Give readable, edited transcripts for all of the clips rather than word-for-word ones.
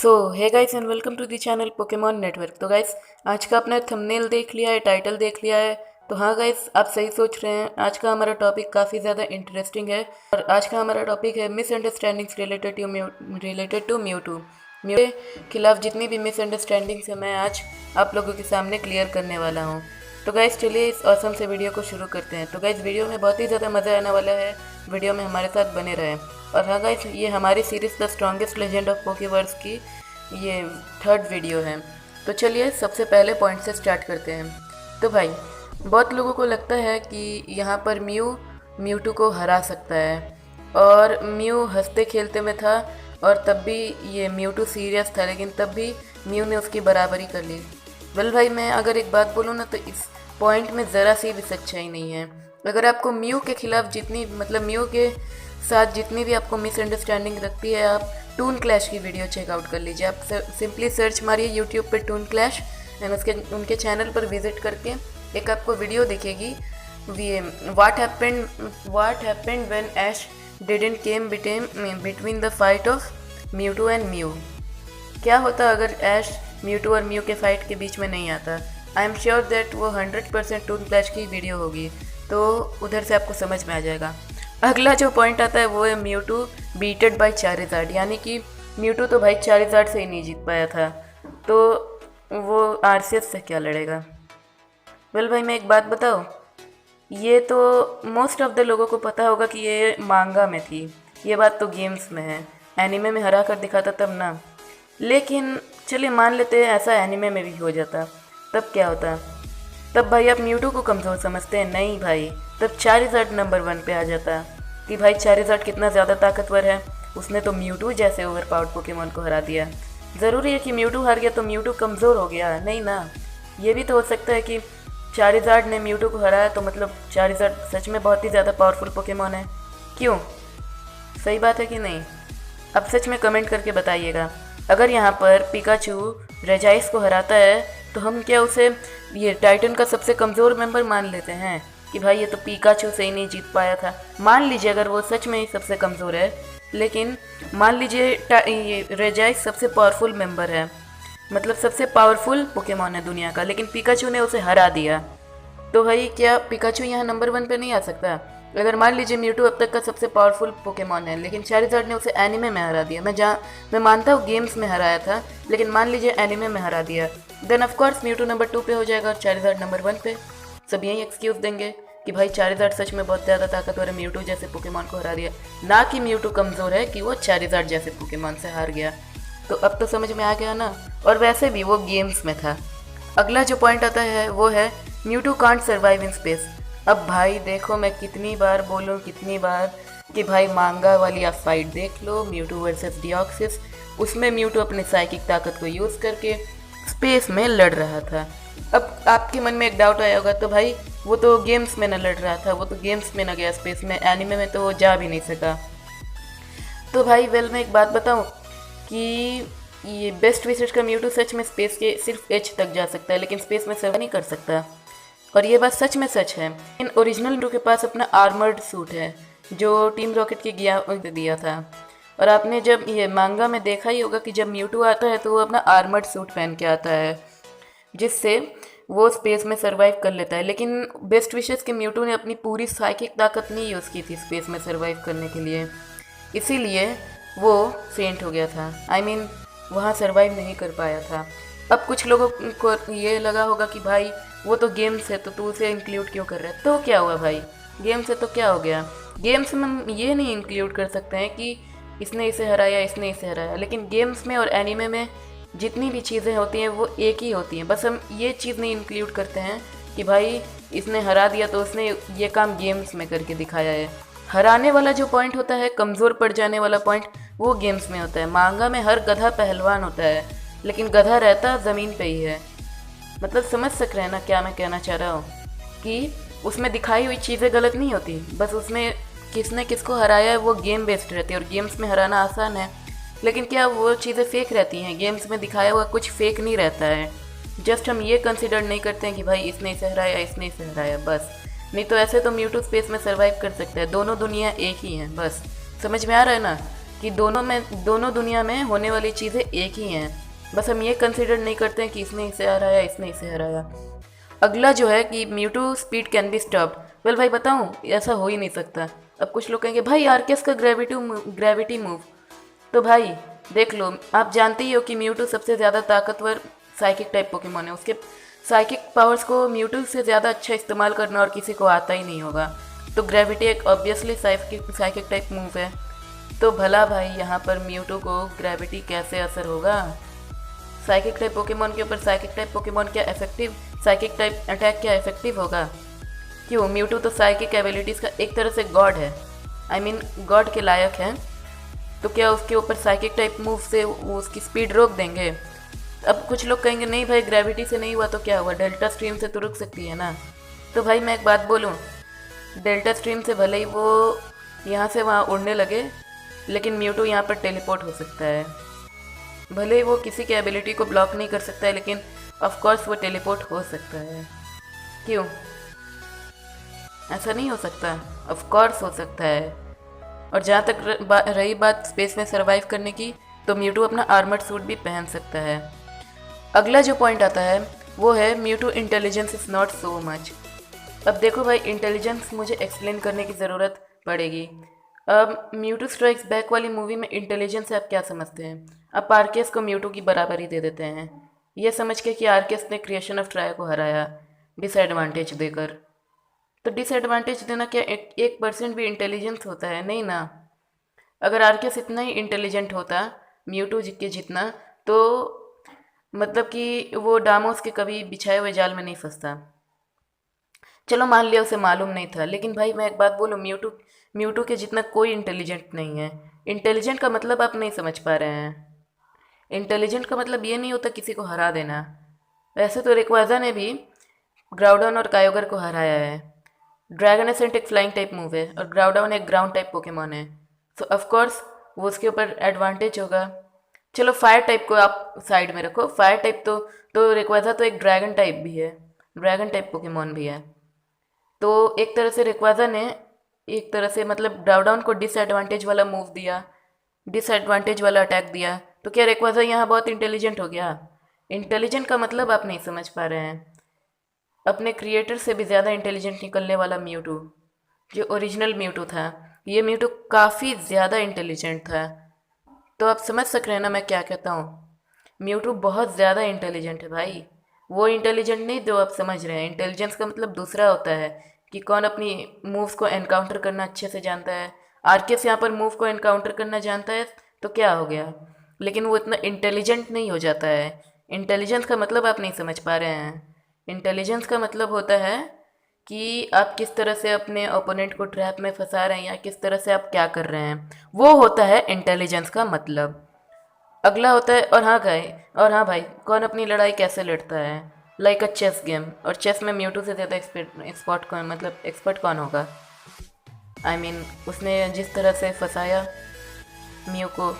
So hey guys and welcome to the channel Pokemon network. तो guys आज का आपने थंबनेल देख लिया है, टाइटल देख लिया है। तो हाँ गाइस, आप सही सोच रहे हैं। आज का हमारा टॉपिक काफ़ी ज़्यादा इंटरेस्टिंग है और आज का हमारा टॉपिक है misunderstandings related to Mewtwo. Mewtwo के खिलाफ जितनी भी मिसअंडरस्टैंडिंग्स है मैं आज आप लोगों के सामने क्लियर करने वाला हूँ। तो गाइस चलिए इस ऑसम से वीडियो को शुरू करते हैं। तो गाइस वीडियो में बहुत ही ज़्यादा मज़ा आने वाला है, वीडियो में हमारे साथ बने रहें। और हाँ गाइस, ये हमारी series the strongest legend of Pokeverse की ये थर्ड वीडियो है। तो चलिए सबसे पहले पॉइंट से स्टार्ट करते हैं। तो भाई बहुत लोगों को लगता है कि यहाँ पर म्यूटू को हरा सकता है और म्यू हंसते खेलते में था और तब भी ये म्यूटू सीरियस था, लेकिन तब भी म्यू ने उसकी बराबरी कर ली। वेल भाई, मैं अगर एक बात बोलूँ ना तो इस पॉइंट में ज़रा सी भी सच्चाई नहीं है। अगर आपको म्यू के खिलाफ जितनी म्यू के साथ जितनी भी आपको मिसअंडरस्टैंडिंग रखती है, आप टून क्लैश की वीडियो चेकआउट कर लीजिए। आप सिंपली सर्च मारिए यूट्यूब पे टून क्लैश एंड उनके चैनल पर विजिट करके एक आपको वीडियो दिखेगी, what happened when Ash didn't came between the fight of Mewtwo and Mew. क्या होता अगर ऐश म्यूटू और म्यू के फाइट के बीच में नहीं आता। आई एम श्योर दैट वो 100% टून क्लैश की वीडियो होगी, तो उधर से आपको समझ में आ जाएगा। अगला जो पॉइंट आता है वो है म्यूटू बीटेड बाय चारिज़ार्ड, यानी कि म्यूटू तो भाई चारिज़ार्ड से ही नहीं जीत पाया था, तो वो आरसीएस से क्या लड़ेगा। वेल भाई, मैं एक बात बताऊँ, ये तो मोस्ट ऑफ द लोगों को पता होगा कि ये मांगा में थी, ये बात तो गेम्स में है। एनिमे में हरा कर दिखाता तब ना, लेकिन चलिए मान लेते हैं ऐसा एनिमे में भी हो जाता, तब क्या होता। तब भाई आप म्यूटू को कमज़ोर समझते हैं? नहीं भाई, तब चारिज़ार्ड नंबर 1 पे आ जाता कि भाई चारिज़ार्ड कितना ज़्यादा ताकतवर है, उसने तो म्यूटू जैसे ओवरपावर्ड पोकेमॉन को हरा दिया। ज़रूरी है कि म्यूटू हार गया तो म्यूटू कमज़ोर हो गया? नहीं ना, ये भी तो हो सकता है कि चारिज़ार्ड ने म्यूटू को हराया तो मतलब चारिज़ार्ड सच में बहुत ही ज़्यादा पावरफुल पोकेमॉन है। क्यों? सही बात है कि नहीं? अब सच में कमेंट करके बताइएगा। अगर यहाँ पर पिकाचू रेजाइस को हराता है तो हम क्या उसे ये टाइटन का सबसे कमज़ोर मेंबर मान लेते हैं कि भाई ये तो पिकाचू से ही नहीं जीत पाया था। मान लीजिए अगर वो सच में ही सबसे कमज़ोर है, लेकिन मान लीजिए ये रेजाइस सबसे पावरफुल मेंबर है, मतलब सबसे पावरफुल पोकेमॉन है दुनिया का, लेकिन पिकाचू ने उसे हरा दिया, तो भाई क्या पिकाचू यहाँ नंबर 1 पे नहीं आ सकता? अगर मान लीजिए म्यूटू अब तक का सबसे पावरफुल पोकेमॉन है, लेकिन चारिज़ार्ड ने उसे एनिमे में हरा दिया। मैं मानता हूँ गेम्स में हराया था, लेकिन मान लीजिए एनिमे में हरा दिया, then of course Mewtwo number 2 पे हो जाएगा और चारिज़ार्ड नंबर 1 पे। सब यही एक्सक्यूज़ देंगे कि भाई चारिज़ार्ड सच में बहुत ज़्यादा ताकतवर है, म्यूटू जैसे पोकेमॉन को हरा दिया, ना कि म्यूटू कमज़ोर है कि वो चारिज़ार्ड जैसे पोकेमॉन से हार गया। तो अब तो समझ में आ गया ना, और वैसे भी वो गेम्स में था। अगला जो पॉइंट आता है वो है Mewtwo can't survive in space. अब भाई देखो, मैं कितनी बार बोलूँ कितनी बार कि भाई मांगा वाली आप फाइट देख लो, म्यूटू वर्सेस डिओक्सिस। उसमें म्यूटू अपने साइकिक ताकत को यूज़ करके स्पेस में लड़ रहा था। अब आपके मन में एक डाउट आया होगा, तो भाई वो तो गेम्स में न लड़ रहा था, वो तो गेम्स में न गया स्पेस में, एनिमे में तो वो जा भी नहीं सका। तो भाई वेल, मैं एक बात बताऊँ कि ये बेस्ट विशेष का म्यूटू सच में स्पेस के सिर्फ एच तक जा सकता है, लेकिन स्पेस में सर्वाइव नहीं कर सकता, और ये बात सच में सच है। इन ओरिजिनल म्यूटू के पास अपना आर्मर्ड सूट है जो टीम रॉकेट के दिया था, और आपने जब ये मांगा में देखा ही होगा कि जब म्यूटू आता है तो वो अपना आर्मर्ड सूट पहन के आता है, जिससे वो स्पेस में सर्वाइव कर लेता है। लेकिन बेस्ट विशेस के म्यूटू ने अपनी पूरी साइकिक ताकत नहीं यूज़ की थी स्पेस में सर्वाइव करने के लिए, इसीलिए वो फेंट हो गया था। आई मीन वहाँ सर्वाइव नहीं कर पाया था। अब कुछ लोगों को ये लगा होगा कि भाई वो तो गेम्स है तो तू उसे इंक्लूड क्यों कर रहा है। तो क्या हुआ भाई, गेम्स है तो क्या हो गया? गेम्स में हम ये नहीं इंक्लूड कर सकते हैं कि इसने इसे हराया इसने इसे हराया, लेकिन गेम्स में और एनिमे में जितनी भी चीज़ें होती हैं वो एक ही होती हैं। बस हम ये चीज़ नहीं इंक्लूड करते हैं कि भाई इसने हरा दिया तो उसने ये काम गेम्स में करके दिखाया है। हराने वाला जो पॉइंट होता है, कमज़ोर पड़ जाने वाला पॉइंट, वो गेम्स में होता है। मांगा में हर गधा पहलवान होता है, लेकिन गधा रहता ज़मीन पे ही है। मतलब समझ सक रहे हैं ना क्या मैं कहना चाह रहा हूँ, कि उसमें दिखाई हुई चीज़ें गलत नहीं होती, बस उसमें किसने किसको हराया है वो गेम बेस्ड रहती है, और गेम्स में हराना आसान है, लेकिन क्या वो चीज़ें फेक रहती हैं? गेम्स में दिखाया हुआ कुछ फेक नहीं रहता है। जस्ट हम ये कंसिडर नहीं करते हैं कि भाई इसने इसे हराया इसने इसे हराया, बस। नहीं तो ऐसे तो म्यूटू स्पेस में सर्वाइव कर सकता है, दोनों दुनिया एक ही हैं। बस समझ में आ रहा है ना कि दोनों दुनिया में होने वाली चीज़ें एक ही हैं, बस हम ये कंसिडर नहीं करते हैं कि इसने इसे हराया, इसने इसे हराया। अगला जो है कि Mewtwo speed can be stopped. Well भाई बताऊँ, ऐसा हो ही नहीं सकता। अब कुछ लोग कहेंगे भाई आर्केस का ग्रेविटी मूव, तो भाई देख लो, आप जानते ही हो कि म्यूटू सबसे ज़्यादा ताकतवर साइकिक टाइप पोकेमोन है। उसके साइकिक पावर्स को म्यूटू से ज़्यादा अच्छा इस्तेमाल करना और किसी को आता ही नहीं होगा। तो ग्रेविटी एक ऑब्वियसली साइकिक टाइप मूव है। तो भला भाई यहाँ पर म्यूटू को ग्रेविटी कैसे असर होगा? साइकिक टाइप पोकेमोन के ऊपर साइकिक टाइप पोकेमोन क्या इफेक्टिव, साइकिक टाइप अटैक क्या इफेक्टिव होगा? क्यों? म्यूटू तो साइकिक एबिलिटीज़ का एक तरह से गॉड है, आई मीन गॉड के लायक है। तो क्या उसके ऊपर साइकिक टाइप मूव से वो उसकी स्पीड रोक देंगे? अब कुछ लोग कहेंगे नहीं भाई ग्रेविटी से नहीं हुआ तो क्या हुआ, डेल्टा स्ट्रीम से तो रुक सकती है ना। तो भाई मैं एक बात बोलूँ, डेल्टा स्ट्रीम से भले ही वो यहाँ से वहाँ उड़ने लगे, लेकिन म्यूटू यहाँ पर टेलीपोर्ट हो सकता है। भले ही वो किसी की एबिलिटी को ब्लॉक नहीं कर सकता है, लेकिन ऑफ कोर्स वो टेलीपोर्ट हो सकता है। क्यों ऐसा नहीं हो सकता? ऑफ कोर्स हो सकता है। और जहाँ तक रही बात स्पेस में सर्वाइव करने की, तो म्यूटू अपना आर्मर्ड सूट भी पहन सकता है। अगला जो पॉइंट आता है वो है Mewtwo intelligence is not so much. अब देखो भाई, इंटेलिजेंस मुझे एक्सप्लेन करने की ज़रूरत पड़ेगी। अब म्यूटू स्ट्राइक्स बैक वाली मूवी में इंटेलिजेंस से आप क्या समझते हैं? आप आर्केस को म्यूटू की बराबरी दे देते हैं, ये समझ के कि आर्केस ने क्रिएशन ऑफ ट्राई को हराया डिसएडवांटेज देकर। तो डिसएडवांटेज देना क्या 1% भी इंटेलिजेंस होता है? नहीं ना। अगर आर्केस इतना ही इंटेलिजेंट होता म्यूटू के जितना, तो मतलब कि वो डामोस के कभी बिछाए हुए जाल में नहीं फंसता। चलो मान लिया उसे मालूम नहीं था, लेकिन भाई मैं एक बात बोलूँ, म्यूटू के जितना कोई इंटेलिजेंट नहीं है। इंटेलिजेंट का मतलब आप नहीं समझ पा रहे हैं। इंटेलिजेंट का मतलब ये नहीं होता किसी को हरा देना। वैसे तो रेक्वाजा ने भी ग्राउडन और कायोगर को हराया है। ड्रैगन एसेंट एक फ्लाइंग टाइप मूव है और ग्राउडाउन एक ग्राउंड टाइप पोकेमॉन है, सो ऑफकोर्स वो उसके ऊपर एडवांटेज होगा। चलो फायर टाइप को आप साइड में रखो, फायर टाइप तो रेक्वाजा तो एक ड्रैगन टाइप भी है, ड्रैगन टाइप पोकेमॉन भी है। तो एक तरह से रेक्वाजा ने एक तरह से मतलब ग्राउडाउन को डिसएडवांटेज वाला मूव दिया, डिसएडवांटेज वाला अटैक दिया। तो क्या रेक्वाजा यहाँ बहुत इंटेलिजेंट हो गया? इंटेलिजेंट का मतलब आप नहीं समझ पा रहे हैं। अपने क्रिएटर से भी ज़्यादा इंटेलिजेंट निकलने वाला म्यूटू, जो ओरिजिनल म्यूटू था, ये म्यूटू काफ़ी ज़्यादा इंटेलिजेंट था। तो आप समझ सक रहे हैं ना मैं क्या कहता हूँ? म्यूटू बहुत ज़्यादा इंटेलिजेंट है भाई। वो इंटेलिजेंट नहीं जो आप समझ रहे हैं। इंटेलिजेंस का मतलब दूसरा होता है कि कौन अपनी मूव्स को एनकाउंटर करना अच्छे से जानता है। आर्केस यहाँ पर मूव को एनकाउंटर करना जानता है तो क्या हो गया, लेकिन वो इतना इंटेलिजेंट नहीं हो जाता है। इंटेलिजेंस का मतलब आप नहीं समझ पा रहे हैं। इंटेलिजेंस का मतलब होता है कि आप किस तरह से अपने ओपोनेंट को ट्रैप में फंसा रहे हैं या किस तरह से आप क्या कर रहे हैं, वो होता है इंटेलिजेंस का मतलब। अगला होता है और हाँ भाई, कौन अपनी लड़ाई कैसे लड़ता है, लाइक अ चेस गेम। और चेस में म्यूटू से ज़्यादा एक्सपर्ट कौन, मतलब एक्सपर्ट कौन होगा? आई मीन उसने जिस तरह से फंसाया म्यू को।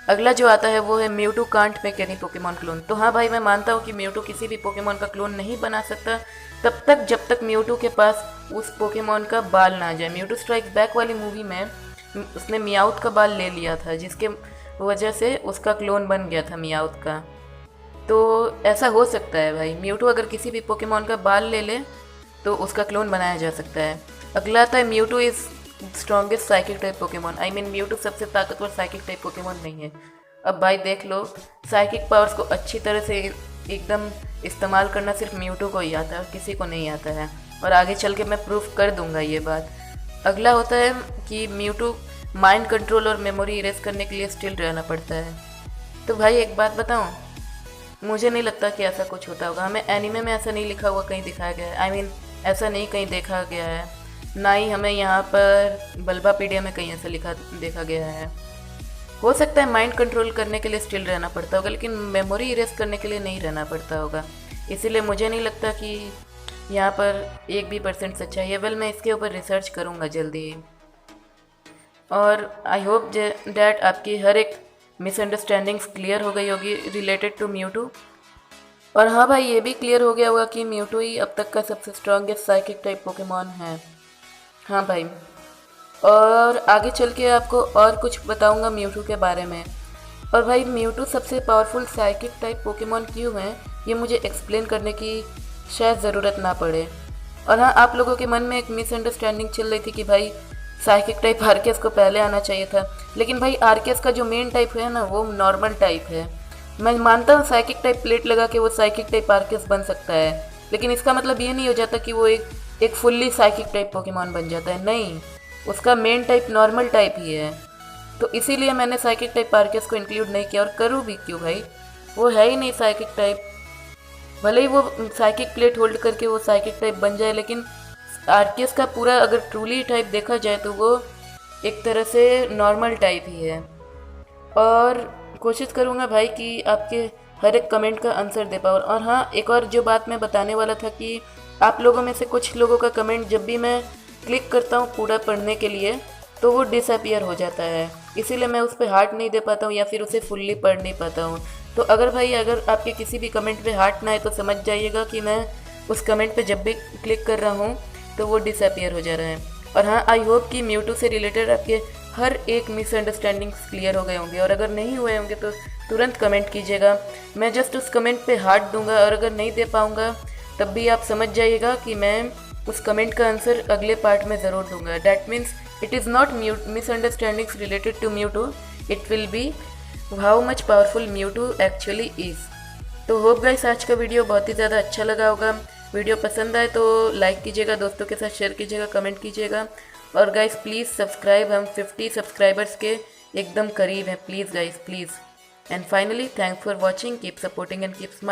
अगला जो आता है वो है Mewtwo can't make any Pokemon clone. तो हाँ भाई, मैं मानता हूँ कि म्यूटू किसी भी पोकेमॉन का क्लोन नहीं बना सकता तब तक जब तक म्यूटू के पास उस पोकेमॉन का बाल ना आ जाए। म्यूटू स्ट्राइक्स बैक वाली मूवी में उसने मियाउथ का बाल ले लिया था, जिसके वजह से उसका क्लोन बन गया था मियाउथ का। तो ऐसा हो सकता है भाई, म्यूटू अगर किसी भी पोकेमॉन का बाल ले ले तो उसका क्लोन बनाया जा सकता है। अगला आता है Mewtwo is strongest psychic type Pokemon. I mean Mewtwo सबसे ताकतवर साइकिक टाइप पोकेमॉन नहीं है। अब भाई देख लो, साइकिक पावर्स को अच्छी तरह से एकदम इस्तेमाल करना सिर्फ म्यूटू को ही आता है, किसी को नहीं आता है। और आगे चल के मैं प्रूफ कर दूंगा ये बात। अगला होता है कि म्यूटू माइंड कंट्रोल और मेमोरी इरेज करने के लिए स्टिल रहना पड़ता है। तो भाई एक बात बताऊँ, मुझे नहीं लगता कि ऐसा कुछ होता होगा। हमें एनीमे में ऐसा नहीं लिखा हुआ कहीं दिखाया गया है। आई मीन ऐसा नहीं कहीं देखा गया है, ना ही हमें यहाँ पर बल्बापीडिया में कहीं ऐसा लिखा देखा गया है। हो सकता है माइंड कंट्रोल करने के लिए स्टिल रहना पड़ता होगा, लेकिन मेमोरी इरेज करने के लिए नहीं रहना पड़ता होगा। इसीलिए मुझे नहीं लगता कि यहाँ पर 1% सच्चाई है। वेल, मैं इसके ऊपर रिसर्च करूँगा जल्दी ही। और आई होप डैट आपकी हर एक मिसअंडरस्टैंडिंग्स क्लियर हो गई होगी रिलेटेड टू म्यूटू। और हाँ भाई, ये भी क्लियर हो गया होगा कि म्यूटू ही अब तक का सबसे स्ट्रॉन्गेस्ट साइकिक टाइप पोकेमॉन है। हाँ भाई, और आगे चल के आपको और कुछ बताऊंगा म्यूटू के बारे में। और भाई म्यूटू सबसे पावरफुल साइकिक टाइप पोकेमॉन क्यों है, ये मुझे एक्सप्लेन करने की शायद ज़रूरत ना पड़े। और हाँ, आप लोगों के मन में एक मिसअंडरस्टैंडिंग चल रही थी कि भाई साइकिक टाइप आरकेएस को पहले आना चाहिए था, लेकिन भाई आरकेएस का जो मेन टाइप है ना वो नॉर्मल टाइप है। मैं मानता हूँ साइकिक टाइप प्लेट लगा के वो साइकिक टाइप आरकेएस बन सकता है, लेकिन इसका मतलब ये नहीं हो जाता कि वो एक फुल्ली साइकिक टाइप पोकेमॉन बन जाता है। नहीं, उसका मेन टाइप नॉर्मल टाइप ही है। तो इसीलिए मैंने साइकिक टाइप आरकेएस को इंक्लूड नहीं किया, और करूँ भी क्यों भाई, वो है ही नहीं साइकिक टाइप। भले ही वो साइकिक प्लेट होल्ड करके वो साइकिक टाइप बन जाए, लेकिन आरकेएस का पूरा अगर ट्रूली टाइप देखा जाए तो वो एक तरह से नॉर्मल टाइप ही है। और कोशिश करूँगा भाई कि आपके हर एक कमेंट का आंसर दे पाऊँ। और हाँ, एक और जो बात मैं बताने वाला था कि आप लोगों में से कुछ लोगों का कमेंट जब भी मैं क्लिक करता हूँ पूरा पढ़ने के लिए तो वो डिसअपियर हो जाता है, इसीलिए मैं उस पर हार्ट नहीं दे पाता हूँ या फिर उसे फुल्ली पढ़ नहीं पाता हूँ। तो अगर आपके किसी भी कमेंट पे हार्ट ना आए तो समझ जाइएगा कि मैं उस कमेंट पे जब भी क्लिक कर रहा हूँ तो वो डिसअपियर हो जा रहा है। और हाँ, आई होप कि म्यूटू से रिलेटेड आपके हर एक मिसअंडरस्टैंडिंग्स क्लियर हो गए होंगे, और अगर नहीं हुए होंगे तो तुरंत कमेंट कीजिएगा। मैं जस्ट उस कमेंट पे हार्ट दूंगा, और अगर नहीं दे पाऊँगा तब भी आप समझ जाइएगा कि मैं उस कमेंट का आंसर अगले पार्ट में ज़रूर दूंगा। That means it is not misunderstandings related to Mewtwo, it will be how much powerful Mewtwo actually is. तो होप गाइस आज का वीडियो बहुत ही ज़्यादा अच्छा लगा होगा। वीडियो पसंद आए तो लाइक कीजिएगा, दोस्तों के साथ शेयर कीजिएगा, कमेंट कीजिएगा। और गाइस प्लीज़ सब्सक्राइब, हम 50 सब्सक्राइबर्स के एकदम करीब हैं, please guys please. And finally thanks for watching, keep supporting and keep smiling.